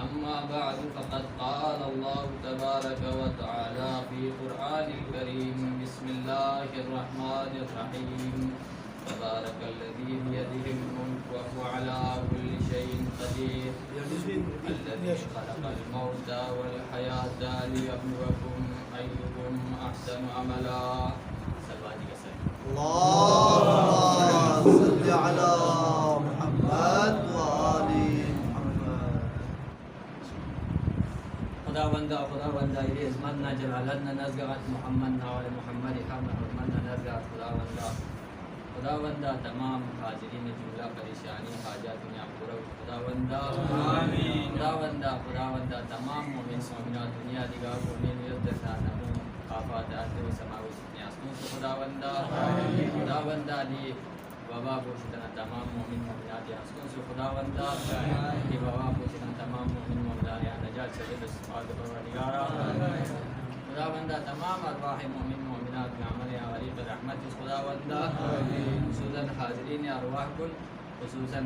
أما بعد فقد قال الله تبارك وتعالى في قرآن الكريم بسم الله الرحمن الرحيم تبارك الذي بيده الملك وهو على كل شيء قدير الذي خلق الموت والحياة ليبلوكم أيكم أحسن عملا. اللهم صل على محمد وآل محمد. خداوندا رزمنا جلالنا نزغت محمد وعلى محمد حمد حرمنا نزغت خداوندا تمام حاضرین جملہ پریشانی حاجات دنیا پورا خداوندا آمین. خداوندا تمام مومن مومنات دنیا دیگر مومن یدنا نمو آفات ارض و سماوات نیاسوں خداوندا آمین. خداوندا دی وبا پوشیدن تمام مومن مومنات یاسوں سے خداوندا دی وبا پوشیدن تمام مومن مومنات یا نجات سے سبحان پروردگارا خداوندا تمام ارواح مومن مومنات میں عمل غریب رحمت خداوندا خصوصاً حاضرین ارواح کن خصوصاً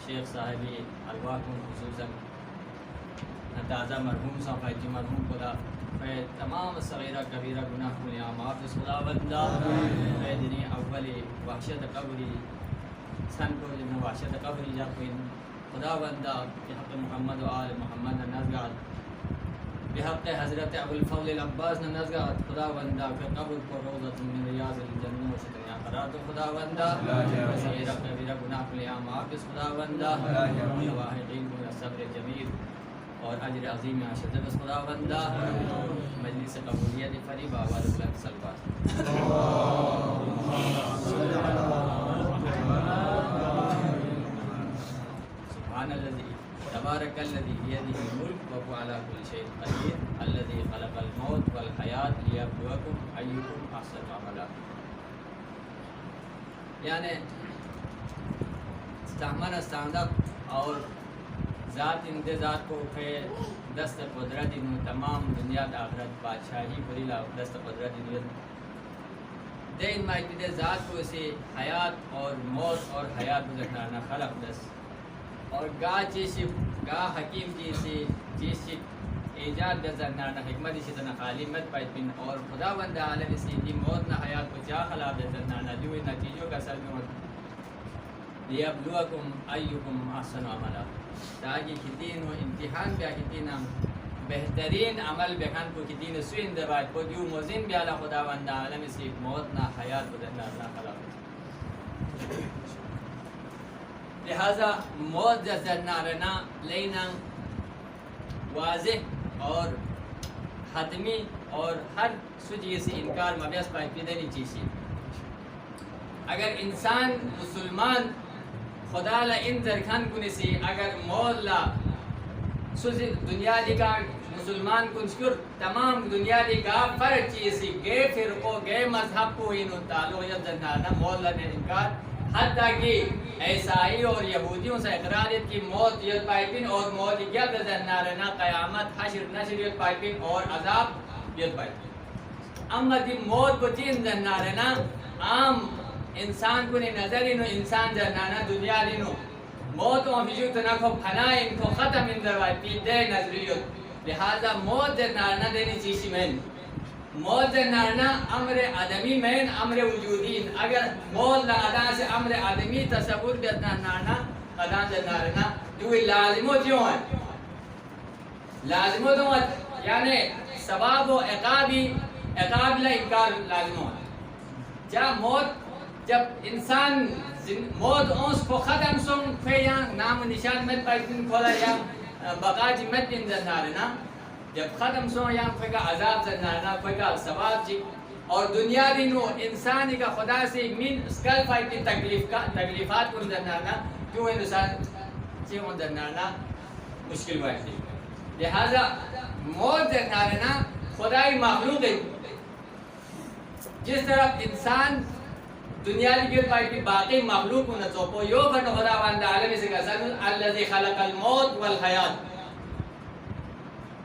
شیخ صاحبی ارواح کن خصوصاً تازہ مرحوم صاحب مرحوم خدا تمام صغیرہ کبیرہ گناہ کل معاف خداوندا دنی اولی وحشت قبری سن کو جن وحشت قبری جا کوئی خداوندا بحق محمد و آل محمد نزگار بحق حضرت ابو الفضل العباس نزگار خداوندا کہ قبر کو روضۃ من ریاض الجنہ و شکریہ قرات خداوندا صغیرہ کبیرہ گناہ کل معاف خداوندا واحدین کو صبر جمیل اور اجر عظیم عاشق خداوندا مجلس قبولیت فریب آواز بلند صلوات. سبحان الذي تبارك الذي بيده الملك وهو على كل شيء قدير الذي خلق الموت والحياة ليبلوكم أيكم أحسن عملا. یعنی استعمال استعمال اور ذات امتزاد کو کہ دست قدرت انہوں تمام دنیا آخرت بادشاہی بریلا دست قدرت انہوں دے ان مائید ذات کو اسے حیات اور موت اور حیات گزرنا خلق دست اور گاہ چیزی گاہ حکیم چیزی ایجاد بزرنا حکمت اسی طرح خالی مت پائد بین اور خداوند عالم اسی کی موت نہ حیات کو چاہ خلا بزرنا جو نتیجوں کا سر میں لیبلوکم ایکم احسن عملا تاکہ کتین و امتحان بیا کتین بہترین عمل بکن کو کتین سوین دبائد کو جو موزن بیا خداوند عالم اسی موت نہ حیات بدرنا اللہ خلا لہذا موت جزرنا رنا لینا واضح اور حتمی اور ہر سجی سے انکار مبیس پائی پیدنی چیزی. اگر انسان مسلمان خدا لا ان درخان کنسی اگر موت لا سوزی دنیا دیگا مسلمان کنشکر تمام دنیا دیگا فرق چیزی گئے فرقو گئے مذہب کو انہوں تعلق یا جنانا موت لا انکار حتیٰ کہ عیسائی اور یہودیوں سے اقرار ہے کہ موت یل پائپین اور موت یل بزنارنا قیامت حشر نشر یل پائپین اور عذاب یل پائپین. اما دی موت بچین زنارنا عام انسان کو نظر انو انسان جنانا دنیا دینو موت و ہمیشو تنکو پھنا ان کو ختم ان دروائی پیدے نظریت لہذا موت جنانا دینی چیشی میں موت جنانا امر آدمی میں امر وجودین اگر موت لگا سے امر آدمی تصور جنانا ادا جنانا جو لازمو کیوں ہے لازمو تو یعنی ثواب و عقاب لا انکار لازمو ہے. جب انسان موت اونس کو ختم سن پھر یا نام و نشان مت پائدن کھولا یا بقا جی مت دن زنارنا جب ختم سو یا پھر کا عذاب زنارنا پھر کا ثواب جی اور دنیا دینو انسانی کا خدا سے من اسکل پائدن تکلیفات کو زنارنا کیوں انسان چیز کو زنارنا مشکل بائدن. لہذا موت زنارنا خدای مخلوق ہے جس طرح انسان دنیا کی پائی باقی مخلوق کو نہ چوپو یو بن خداوند عالم سے قسم الذي خلق الموت والحیات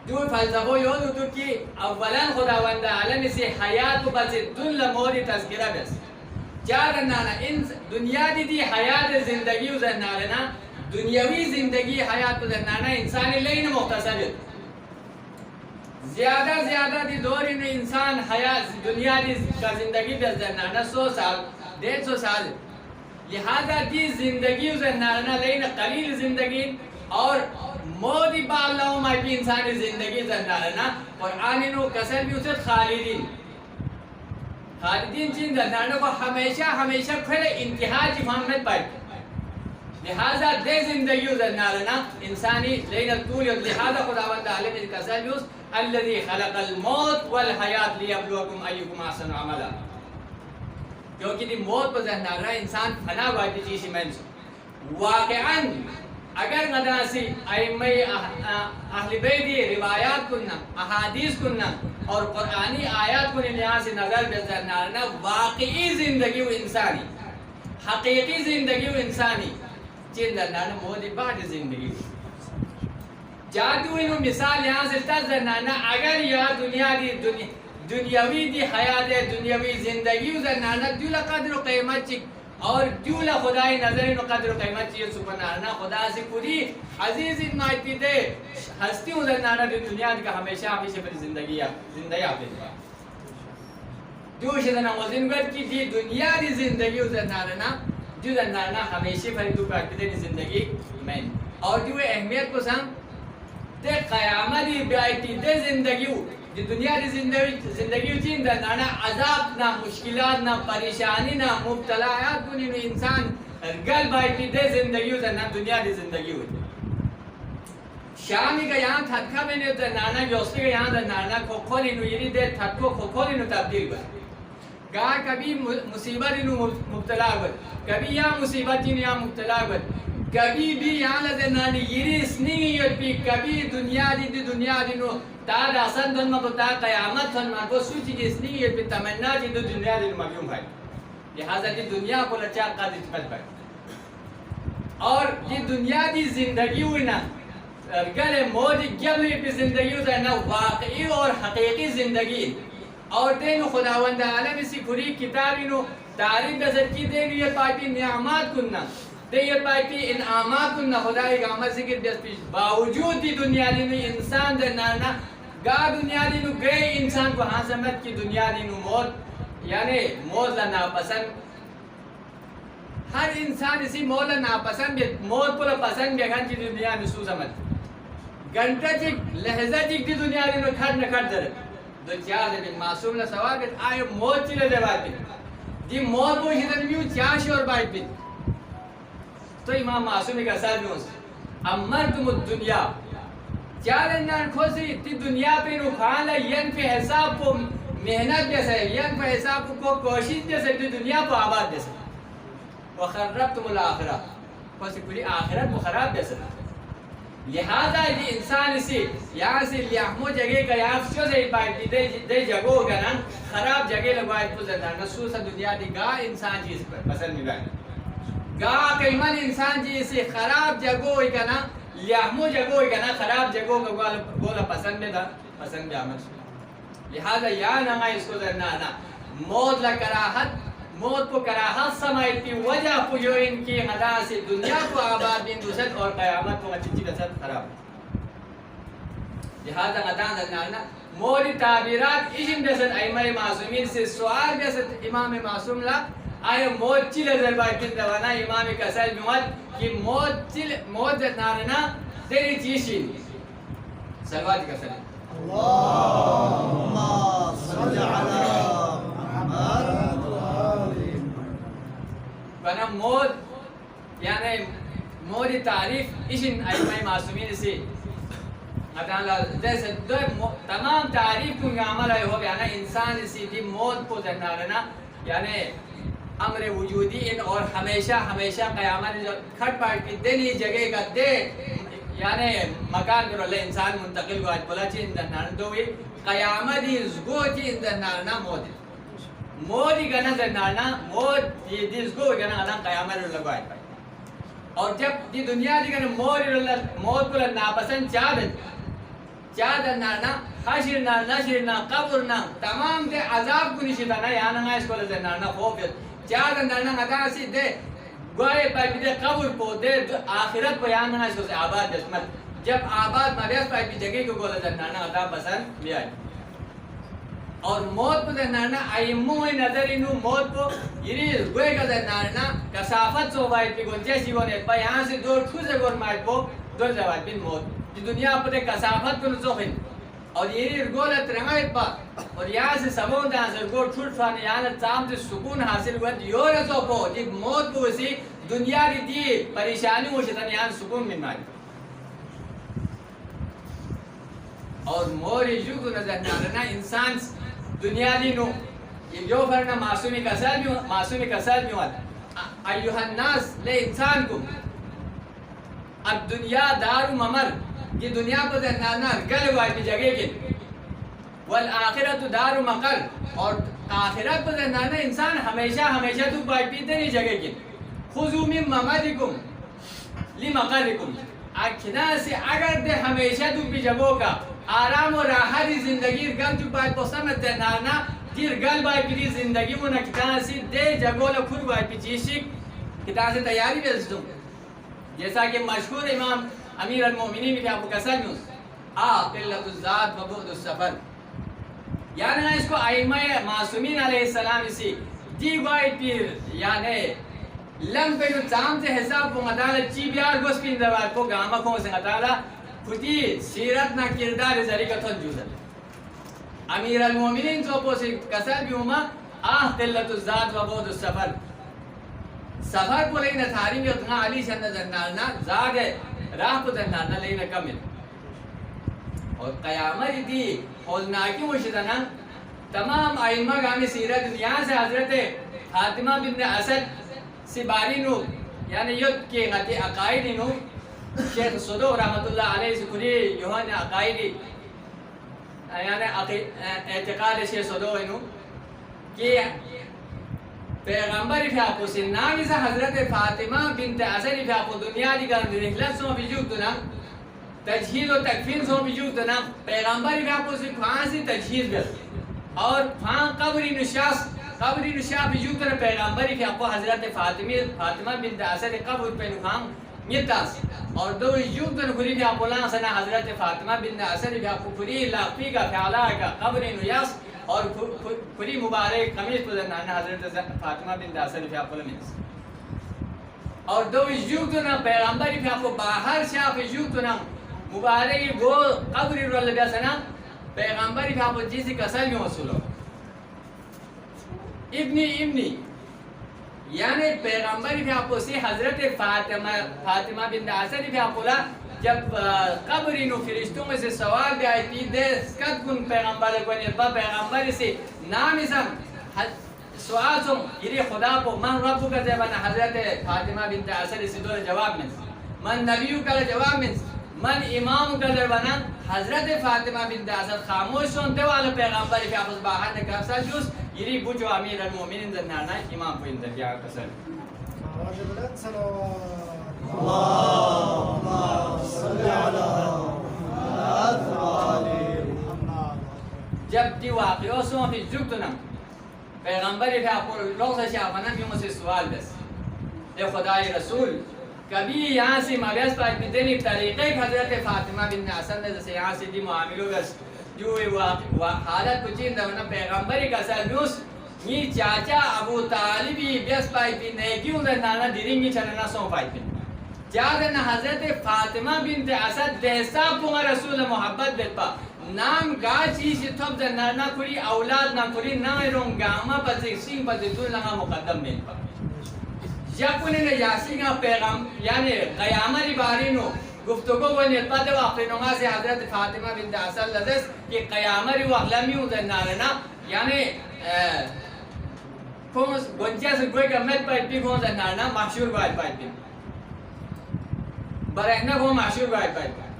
جو فلسفہ یو تو کہ اولا خداوند عالم سے حیات کو بس دل موت تذکرہ بس چار نانا ان دنیا دی حیات زندگی و زنارنا دنیاوی زندگی حیات زنانہ انسانی لین مختصر زیادہ دی دور ان انسان حیات دنیا دی کا زندگی بے زنانہ 100 سال 150 سال لہذا دی زندگی زنانہ لین قلیل زندگی اور مودی با اللہ ما کی انسانی زندگی زنانہ قرآن نو کسر بھی اسے خالدین چین زنانہ کو ہمیشہ کھلے انتہا جی محمد پائی لہذا دے زندگی زنانہ انسانی لین طول لہذا خداوند عالم کسر بھی اس الذي خلق الموت والحیات لیبلوکم ایکم احسن عملا کیونکہ دی موت کو زنانہ انسان فنا واجی چیزی منس واقعاً اگر نداسی ائمہ اہل بیتی روایات کننا احادیث کننا اور قرآنی آیات کو یہاں سے نظر بزرنارنا واقعی زندگی و انسانی حقیقی زندگی و انسانی چین درنارنا مولی بعد زندگی جادو انہوں مثال یہاں سے تزرنارنا اگر یا دنیاوی دی حیات دنیاوی زندگی و زرنارنا دولا قدر و قیمت چک اور دولا خدای نظر انو قدر و قیمت چیئے سبحانہ خدا سے پوری عزیز مائتی دے ہستی ہوں زرنانا دنیا کا ہمیشہ پر زندگی آپ دے دوش زرنا موزن گرد کی دی دنیا دی زندگی زرنانا جو زرنانا ہمیشہ پر دو پاکتی دے زندگی میں اور جو اہمیت کو سام دے قیامت دی بیائیتی دے زندگی دی دنیا دی زندگی چین زرنانا عذاب نہ مشکلات نہ پریشانی نہ مبتلایات کنی نو انسان گل بائیتی دے زندگی زرنا دنیا دی زندگی ہوئی شامی کا یہاں تھتکا میں نے زرنانا یوستی کا یہاں زرنانا کھوکھولی نو یری دے تھتکو کھوکھولی نو تبدیل ہوئی کہا کبھی مصیبت نو مبتلا ہوئی کبھی یہاں مصیبت نو یہاں مبتلا ہوئی کبھی بھی یہاں لزرنانی یری سنگی یوپی کبھی دنیا دی نو تا دا سن دن مبتا قیامت سن مانگو سوچی جی اسنی یہ پی تمنا جی دو دنیا دی مغیوم بھائی لہذا دی دنیا کو لچا قادر چپت بھائی اور دی دنیا دی زندگی ہوئی نا گلے موجی گبلی پی زندگی ہوئی نا واقعی اور حقیقی زندگی اور دینو خداوند عالم اسی پوری کتابی نو تعریف بزر کی دینو یہ پاکی نعمات کننا دے یہ پاکی انعامات کننا خدای کا عمل ذکر بیس پیش باوجود دی دنیا دی نو انسان در نارنا گا دنیا دی نو گئے انسان کو ہاں سمت کی دنیا دی نو موت یعنی موت لنا پسند ہر انسان اسی موت لنا پسند موت پورا پسند بیکھن کی دنیا نسو سمت گھنٹہ چک لحظہ چک دی دنیا دی نو کھڑ نکھڑ در دو چاہ دے بن معصوم نے سوال کہ آئے موت چلے دے بات بن دی موت کو شدن بیو چاہ شور بات بن تو امام معصومی کا ساتھ میں امرتم الدنیا چارنان کھوسی تی دنیا پہ نکھانا ین پہ حساب کو محنت جیسے ین پہ حساب کو کوشش جیسے تی دنیا کو آباد جیسے وخربتم الاخرہ کھوسی پوری آخرت کو خراب جیسے لہذا یہ انسان اسی یہاں سے لیحمو جگہ کا یہاں شو سے پاکتی دے جگہ ہوگا نا خراب جگہ لگوائے کو زندہ نسوسا دنیا دی گاہ انسان چیز پر پسند میں گائے گاہ قیمن انسان جی اسے خراب جگہ ہوئی کنا لیحمو جگہ ہوئی کنا خراب جگہ کا گولا پسند میں دا پسند میں آمد لہذا یا نما اس کو ذرنانا موت لکراحت موت کو کراحت سمائیتی وجہ پوجو ان کی غدا سے دنیا کو آباد بین دوست اور قیامت کو اچھی رسد خراب لہذا غدا ذرنانا مولی تعبیرات اسم جسد ائمہ معصومین سے سوال جسد امام معصوم لا آئے موت چل در باقی دوانا امام کسل موت کہ موت نارنا تیری چیشین سلوات کسل اللہم صلی علی محمد بنا موت یعنی موت تعریف اشن ائمہ معصومین سے جیسے تمام تعریف کو عمل ہے ہو بیانا انسان اسی دی موت کو نارنا یعنی امر وجودی ان اور ہمیشہ قیامت کھٹ پاٹ کی دلی جگہ کا دے یعنی مکان کرو اللہ انسان منتقل کو آج بلا چی اندرنان دوئی قیامت ازگو چی اندرنانا موتی گنا درنانا موت ازگو گنا قیامت لگو آج پائی اور جب دی دنیا دی گنا موت کو ناپسند چاہ درنانا حشرنا نشرنا قبرنا تمام دے عذاب کو نشدانا یہاں نگا اس کو لزرنانا خوف چاہ درنانا نگا سی دے گوئے پائی بیدے قبر پو دے آخرت پو یان نہ اس کو سے آباد بسمت جب آباد مریض پائی بی جگہ کو گولا زنانا عذاب پسند بھی آئی اور موت پو زنانا ایمو نظر انو موت پو یری گوئے کا زنانا کسافت سو بائی پی گونچے سی گونے پا یہاں سے دور ٹھوزے گور مائی پو دور زوائی پی موت جو دنیا پو دے کسافت کو نزوخن اور یہ گولت رہائی پا اور یہاں سے سبون دہاں سے گول ٹھوٹ فانے یہاں تام سے سکون حاصل ہوا دیو رسو پو جب موت پو اسی دنیا کی دی پریشانی ہو شتن یہاں سکون من مائی اور موری جو کو نظر نارنا انسان دنیا دی نو یہ جو فرنا معصومی کسال بھی والا ایوہ الناس لے انسان کو الدنیا دار ممر یہ دنیا کو نارنا گل وائی بھی جگہ کے والآخرت دار مقر اور آخرت کو نارنا انسان ہمیشہ تو بائی پیتے نہیں جگہ کے خذو من ممرکم لمقرکم اکھنا سے اگر دے ہمیشہ تو بھی جگہوں کا آرام و راحت زندگی گل جو بائی پسند دے نارنا دیر گل بائی پی زندگی منا کتنا سی دے جگہوں لکھر بائی پی چیشک کتنا سے تیاری بیزدوں جیسا کہ مشہور امام امیر المومنین کی آپ کو کسل میں قلت الزاد و بعد السفر یعنی اس کو ائمہ معصومین علیہ السلام اسی دی گوائی پیر یعنی لم پہ جو چام سے حساب کو مطالع چی بیار گوش پین دوار کو گاما کھوں سے مطالع خودی سیرت نہ کردار ذریقتن جوزر امیر المومنین تو پوسی کسل بھی ہما قلت الزاد و بعد السفر سفر کو لینا تھاری میں اتنا علی شند زنارنا زاد ہے راہ کو زنارنا لینا کمل اور قیامت دی حوزناکی مشدنا تمام ائمہ گامی سیرت دنیا سے حضرت فاطمہ بنت اسد سباری نو یعنی ید کے غتی عقائدی نو شیخ صدو رحمت اللہ علیہ سے کلی یوہن عقائدی یعنی اعتقاد شیخ صدو نو کہ پیغمبر فیاقو سے نامی سے حضرت فاطمہ بنت اسد فیاقو دنیا دی گرم رحلت سو بجوک دنا تجہیز و تکفین سو بجوک دنا پیغمبر فیاقو سے کھوان سے تجہیز بیت اور کھوان قبری نشاہ بجوک دنا پیغمبر فیاقو حضرت فاطمہ بنت اسد قبر پہ نکھان میتاس اور دو جوک دنا کھری فیاقو لان سنا حضرت فاطمہ بنت اسد فیاقو کھری لاغفی کا فیعلا کا قبر نیاس اور کھری مبارک قمیص پزنانا حضرت فاطمہ بنت اسد فیاقو لمنس اور دو جوک دنا پیغمبر فیاقو باہر شاف جوک دنا مبارکی گو قبری رو اللہ بیاسنا پیغمبری فیاقو جیسی کسل میں وصولو ابنی یعنی پیغمبری فیاقو سی حضرت فاطمہ بنت اسد فیاقو لا جب قبری نو فرشتوں میں سے سوال بھی آئی تھی دے سکت کن پیغمبر کو نربا پیغمبر سے نامزم سوال سم یری خدا کو من ربو کا زیبانا حضرت فاطمہ بنت اسد سے دور جواب منس من نبیو کا جواب منس من امام کا زیبانا حضرت فاطمہ بنت اسد خاموش سنتے والا پیغمبر فی حفظ باہر نے کہا جوز یری بوچو امیر المومنین زنانا امام کو انترجاع کسر اللهم صل على محمد. جب دی واقعوں سے پھر جگتنا پیغمبر بھی آپ کو لوگ سے شاہفنا بھی مجھے سوال بس اے خدای رسول کبھی یہاں سے مبیس پر بدنی طریقے حضرت فاطمہ بنت اسد نے جیسے یہاں سے دی معاملوں بس جو حالت کو چین دونا پیغمبری کا سلوس یہ چاچا ابو طالبی بیس پائی پی نیکیوں در نانا دیرینگی چننا سو پائی پی جاگرنا حضرت فاطمہ بنت اسد دہستا پونگا رسول محبت بیت پا نام گا چیزی تھوب در نانا کری اولاد نا کری نائرون گاما پا زکسین پا زدون لگا مقدم بیت پا یکونی نے یاسی گا پیغام یعنی قیامت بارینو گفتگو و نیتپا دے واقعینوگا سے حضرت فاطمہ بنت اسد لدس کہ قیامت واقعلمیوں در نارنا یعنی گنچہ سے گوئی کا مت پائٹ پی کون در نارنا محشور باید پائٹ پی برہنہ کو محشور باید پائٹ پی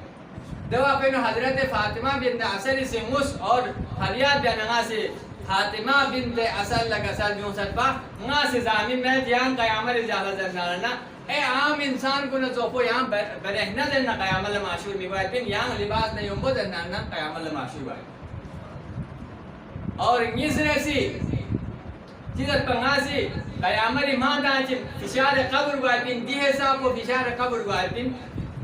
دو واقعینو حضرت فاطمہ بنت اسد سے مس اور حریات بیانگا سے فاطمہ بنت اسد لگا سال بیون سلپا نگا سے زامین میں دیان قیامت اجازہ در نارنا اے عام انسان کو نزوپو یہاں برہنہ در نا قیامت معشور می باید پین یہاں لباس نہیں ہمبو در نارنا قیامت معشور باید اور نیس رسی چیزت پنگاسی قیامت مادا چ فشار قبر گوارپین دی حساب کو فشار قبر گوارپین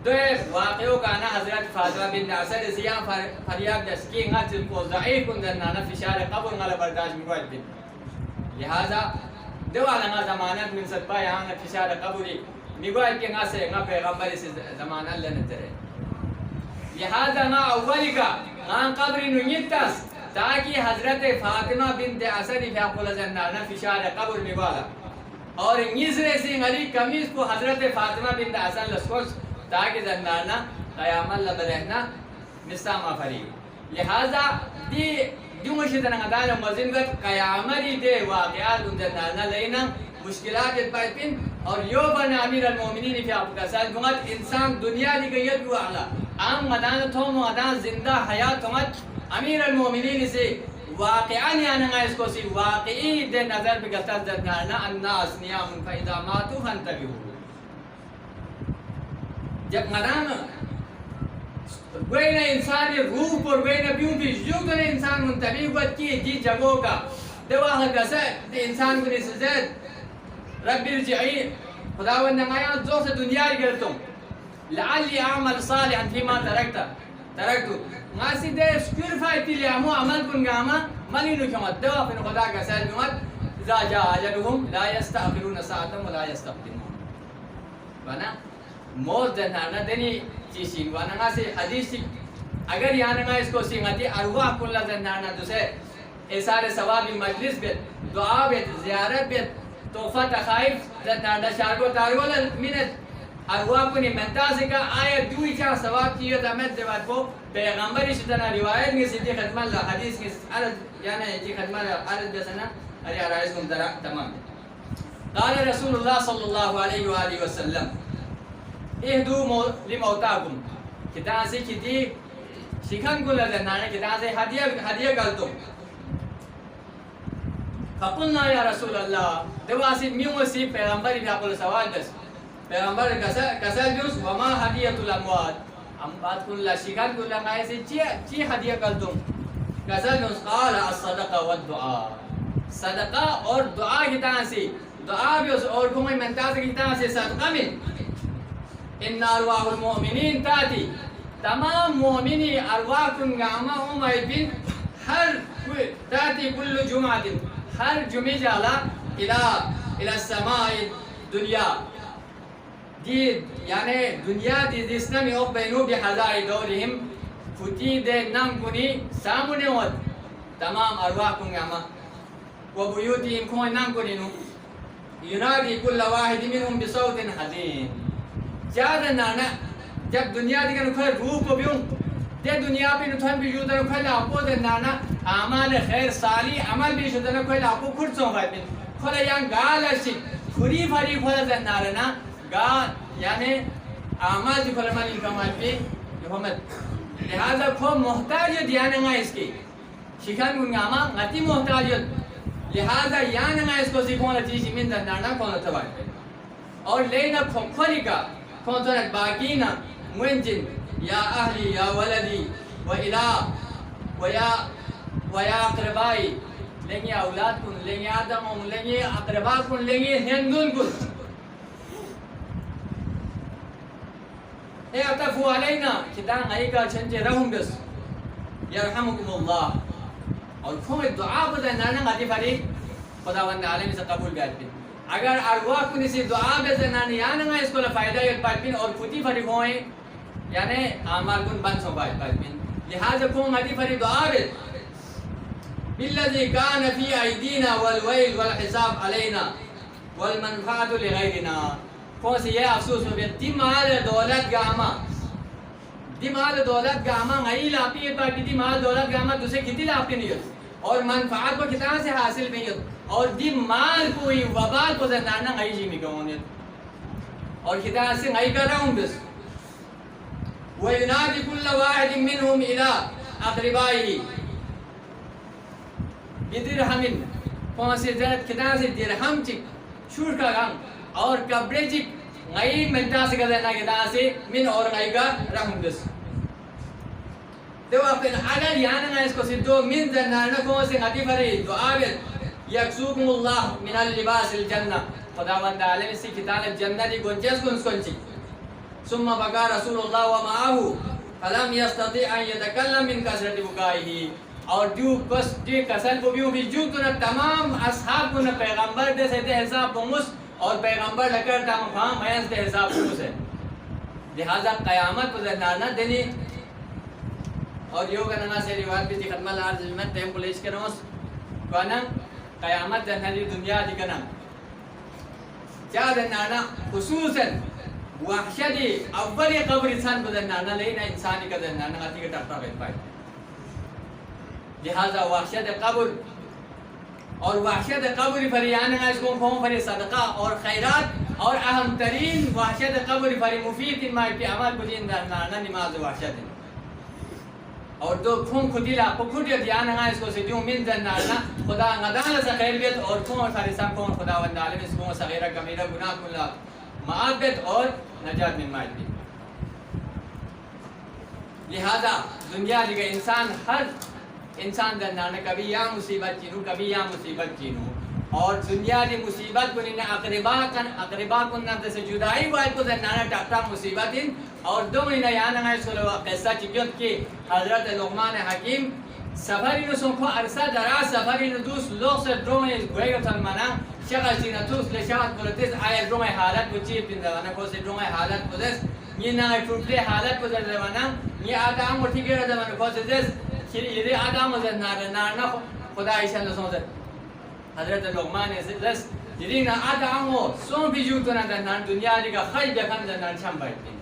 دو واقعو کانا حضرت فاطمہ بنت اسد زیان فریاد دسکی غت کو ضعیف کندنا فشار قبر غل برداشت گوارپین لہذا دو عالم زمانت من سبا یہاں فشار قبری نگوار کے ناسے نہ پیغمبر سے زمانہ اللہ نترے لہذا ما اولی کا غان قبری نویتاس تاکہ حضرت فاطمہ بنت اسد فی اقول زنانہ فشار قبر نگوالا اور نیزرے سے علی کمیز کو حضرت فاطمہ بنت اسد لسکوس تاکہ زنانہ قیام اللہ برہنا نسامہ فری لہذا دی مشتنا غدال مزنگت قیامری دے واقعات زنانہ لینا مشکلات پائپن اور یو بن امیر المومنین فی اقول زنانہ گمت انسان دنیا دی گیت کو اعلی عام مدان تھو مدان زندہ حیات تمت امیر المومنین سے واقعاً یعنی اس کو سی واقعی دے نظر بگتا زدنانا الناس نیام فاذا ماتو فانتبہو جب مدان گوئینا انسان روح پر گوئینا بیوں بھی جوگن انسان منتبہ وقت کی جی جگہوں کا دواہ گسے دے انسان کو نیس زید رب ارجعی خداوند نمائیاں زو سے دنیا گرتوں لعلی اعمل صالحا فيما ترکتو ماسی دے سکر فائتی لیامو عمل کن گاما ملی نکمت دوا پھر خدا کا سیل بمت اذا جا اجلهم لا يستأخرون ساعتا ولا يستقدمون وانا موت دنانا دنی چیشین وانا ناسی حدیث اگر یعنی اس کو سیمتی ارواح کل دنانا دوسرے اثار ثواب مجلس بیت دعا بیت زیارت بیت توفہ تخائف دنانا شارگو تارگولا منت ارواح کو منتازے کا آیا دوئی چاہ ثواب کیے دامت دیوات کو پیغمبری شدنا روایت میں سیدھی ختمہ اللہ حدیث کی عرض یعنی جی ختمہ عرض بسنا علی عرائز کم تمام قال رسول اللہ صلی اللہ علیہ وآلہ وسلم اہدو لموتاکم کتان سے کتی شکھن کو لذنانے کتان سے حدیہ گلتو فقلنا یا رسول اللہ دواسی میوں سی پیغمبری بھی اقل سوال دس پیغمبر کسل جوز وما حدیت الاموات ہم بات کن اللہ شکھن کو لگائے سے چی حدیہ کلتم کسل جوز قال الصدقہ والدعا صدقہ اور دعا کتان سے دعا بھی اس اور کمی منتاز کتان سے صدقہ من ان ارواح المؤمنین تاتی تمام مومنی ارواح کن گاما امید بن ہر تاتی کل جمعہ ہر جمعہ جالا الى السماء دنیا دی یعنی دنیا دی جسنا میں اقبینو بحضائی دورہم فتی دے نام کنی سامنے ود تمام ارواح کن گاما و بیوتیم کون نام کنی نو ینادی کل واحد منہم بصوت حزین زیادہ نانا جب دنیا دیگر نکھل روح کو بیوں دے دنیا پہ نتھن بھی جوتا نکھل آپ دے نانا اعمال خیر صالح عمل بھی شدہ نکھل آپ کو کھرچوں گئے پہ کھولا یہاں گال اشی کھری پھری کھولا دے نارنا گال یعنی اعمال دی کھولا مالی کمال پہ محمد لہذا کھو محتاج دیانا گا اس کی شکھن گنگاما غتی محتاج لہذا یانا گا اس کو سکھونا چیزی من دے نارنا کھولا تبائی پہ اور لینا کھولی کا کونسونت باقینا منجن یا اہلی یا ولدی و الہ و یا اقربائی لیں اولاد کن لیں آدم لیں اقربا کن لیں ہندون کن اے اطفو علینا کتان آئی کا چھنچے رہوں بس یرحمکم اللہ اور کھوم دعا کو دنانا غدی فری خداوند عالمی سے قبول بیت بین اگر ارواح کو نسی دعا بے زنانی یعنی اس کو لفائدہ یل پاک بین اور کتی فری ہوئیں یعنی اعمال کن بند سو پاک بین لہذا کون حدی فری دعا بے بالذی کان فی ایدینا والویل والحساب علینا والمنفعت لغیرنا کون سی یہ افسوس میں بیت دی مال دولت گاما دی مال دولت گاما غیل آپی یہ پاکی دی مال دولت گاما دوسرے کتی لاپی نہیں ہوتی اور منفعت کو کتنا سے حاصل نہیں ہوتی اور دی مال کوئی وبال کو زنانا غی جی میں گونیت اور کتنا سے غی کر رہا ہوں بس وَيُنَادِ كُلَّ وَاحِدٍ مِّنْهُمْ إِلَىٰ أَقْرِبَائِهِ بِدِرْحَمٍ کون سے زرد کتنا سے درہم چک چھوٹ کا غم اور کبڑے چک غی ملتا سے گزرنا کتنا سے من اور غی کا رہوں بس دو اپن اگر یعنی اس کو سی دو من زنانا کون سے غدی فری دعا بیت یکسوکم اللہ من اللباس الجنہ خداوند عالم اسی کتاب جنت گنجز گنسکنچی ثم بقى رسول الله ومعه فلم يستطيع ان يتكلم من كثرة بكائه اور جو بس جو کسل کو بھی جو تو تمام اصحاب کو پیغمبر دے سے حساب بمس اور پیغمبر لکر تام خام میاں دے حساب بمس ہے لہذا قیامت کو نانا دنی اور یو گنا سے روایت بھی ختم الارض میں ٹائم پولیس کے نوس کنا قیامت دنی دنیا دی کنا کیا دنانا خصوصا وحشت اول قبر انسان کو دنانا لینا انسانی کا دنانا غتی کا ٹکرا بیت پائے لہذا وحشت قبر اور وحشت قبر فریان ہے اس کو قوم پر صدقہ اور خیرات اور اہم ترین وحشت قبر فر مفید ما پی عمل کو دین دنانا نماز وحشت اور دو کھون خدیلا پکھڑ دیان ہے اس کو سے جو من دنانا خدا غدان سے خیر بیت اور کھون فرسان کون خداوند عالم اس کو صغیرہ کبیرہ گناہ کلا معافیت اور نجات من مائد بھی لہذا دنیا دیگا انسان ہر انسان دنانا کبھی یا مصیبت چینو کبھی یا مصیبت چینو اور دنیا دی مصیبت کو نینہ اقربا کن نمت سے جدائی وائی کو دنانا ٹکتا مصیبت ان اور دو مہینہ یہاں اس کو قصہ چکیت کی حضرت لقمان حکیم سفری نسوں کو عرصہ دراز سفری ندوس لوگ سے دو میں گوئے گا سلمانا شغل سینتوس لشاہت بلتیس آئے دو میں حالت کو چیپ دن دوانا کو سے دو میں حالت کو دس یہ نہ ٹوٹلے حالت کو در دوانا یہ آدام اٹھی گئے دوانا کو سے دس یہ آدام و زد نارنا خدا ایشان دسوں سے حضرت لقمان دس یہ نہ آدام و سون بھی جو تو نہ دنان دنیا دیگا خیل بکن دنان شام بیٹھیں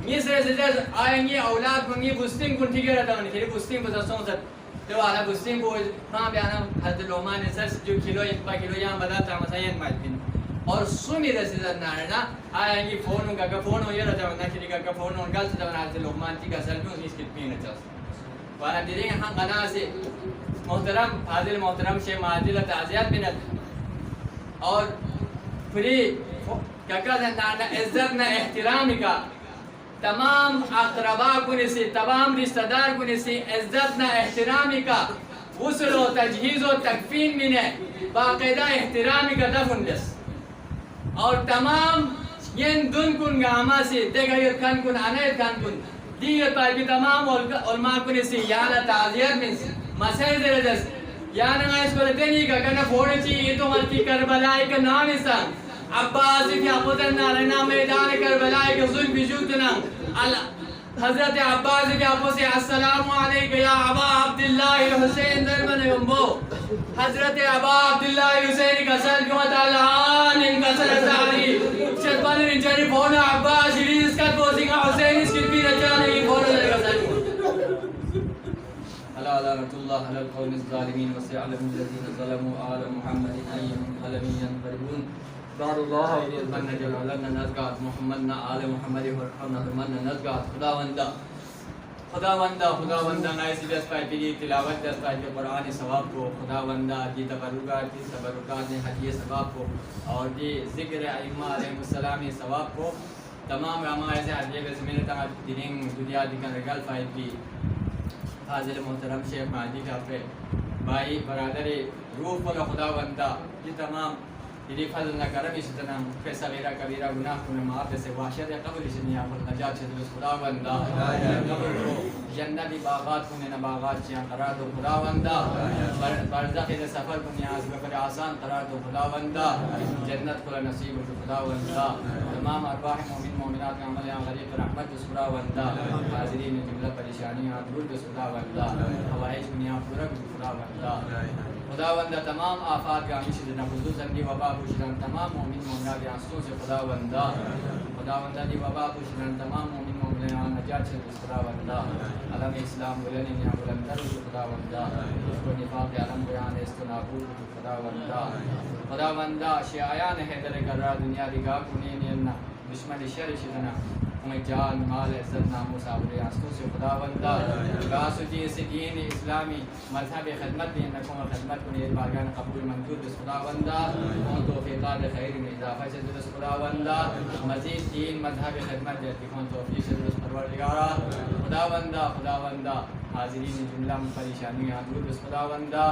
میسر سے دس آئیں گے اولاد کو یہ بستنگ کو ٹھیک ہے دوانا کہ بستنگ کو دسوں سے تو والا بستنگ کو کہاں بیانا حضرت لقمان سر جو کلو ایک کلو یہاں بدلتا مسائین بیٹھیں اور سمی رسی زد نارنا آئیں گے فون کا فون ہو یہ رہتا ہے نکلی کا فون ہو گل سے دوانا حضرت لقمان کی کا سر کیوں اس کی پین چاہتا وانا دیریں ہاں غنا سے محترم فاضل محترم شیخ معادل تعزیت بنت اور فری ککا زندانا عزت نہ احترام کا تمام اقربا کو سے تمام رشتہ دار کو سے عزت نہ احترام کا غسل و تجہیز و تکفین میں نے باقاعدہ احترام کا دفن دس اور تمام ین دن کن گاما سے دیگر کن کن انیت کن کن دیگر پاکی تمام علماء کو سے یانا تعزیت میں مسائل درجس یانا اس کو دینی کا کنا پھوڑی چی یہ تو ملکی کربلائی کا نام اسان عباس کی اپوزن نارنا میدان کربلائی کا ظلم بجوتنا حضرت عباس کی اپوزن السلام علیکہ یا ابا عبداللہ الحسین درمن یمبو حضرت ابا عبداللہ الحسین کا سلکمت الان ان کا سلساری شرپن رنجری پھوڑا عباس شریز کا پوزنگا حسین اس کی پیر اچانگی پھوڑا لگا سلکمت على رسول الله على القوم الظالمين وسيعلم الذين ظلموا آل محمد أيهم ظلم ينقلبون بار الله من جل لنا نزقات محمدنا آل محمد ورحمنا فرمنا نزقات خداوندا نائس دس پائے کی تلاوت دس پائے کے قرآن ثواب کو خداوندا کی تبرکات نے حدیث ثواب کو اور دی ذکر ائمہ علیہ السلام ثواب کو تمام ہمارے سے حدیث زمین تک دین دنیا دی کا رگل پائے کی حاضر محترم شیخ مہدی کا پہ بھائی برادر روح کو خداوندا کی تمام یہ فضل نہ کرم اسی طرح پہ صغیرہ کبیرہ گناہ کو معاف سے وحشت قبر سے نعمت نجات سے خداوندا قبر کو جنتی باغات کو نے باغات چیاں قرار دو خداوندا برزخ دے سفر کو نیاز بکر آسان قرار دو خداوندا جنت کو نصیب ہو خداوندا تمام ارواح مومن مومنات کے عمل غریب رحمت خداوندا حاضرین جملہ پریشانیاں دور خداوندا حوائج دنیا پورا خداوندا خداوندا تمام آفات کا ہمیشہ جنہ خصوصاً دی وبا پوشدن تمام مومن مومنات کے آنسوں سے خداوندا دی وبا پوشدن تمام مومن مومنات نجات سے خداوندا علم اسلام ولن نعم ولن ترد خداوندا اس کو نفاق علم بیان است نابود خداوندا شیعیان حیدر کرا دنیا دی گاہ کنین دشمن شر شدنا ہمیں جان مال عزت ناموس آبرو ریاستوں سے خداوندا گاسوجی سے دین اسلامی مذہب خدمت بھی نکوں خدمت کو نیت بارگان قبول منظور بس خداوندا کون توفیقات خیر میں اضافہ سے درست خداوندا مزید دین مذہب خدمت جیتی کون توفیق سے درست پروردگارا خداوندا حاضرین جملہ پریشانی دور بس خداوندا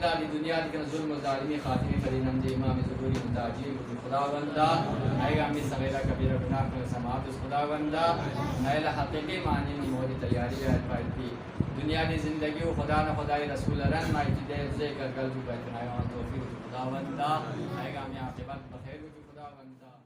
علی دنیا کے ظلم و ظالمی خاتمی پر نمد امام ظہوری متاجر خداوندا اے امی صغیرہ کبیرہ گناہ کو سماعت اس خداوندا نیل حقیقی معنی موری تیاری ہے پائتی دنیا کی زندگی و خدا نہ خدای رسول رن مائتی دیر سے کر کل جو بیتنائی وان توفیق خداوندا اے امی عاقبت بخیر خداوندا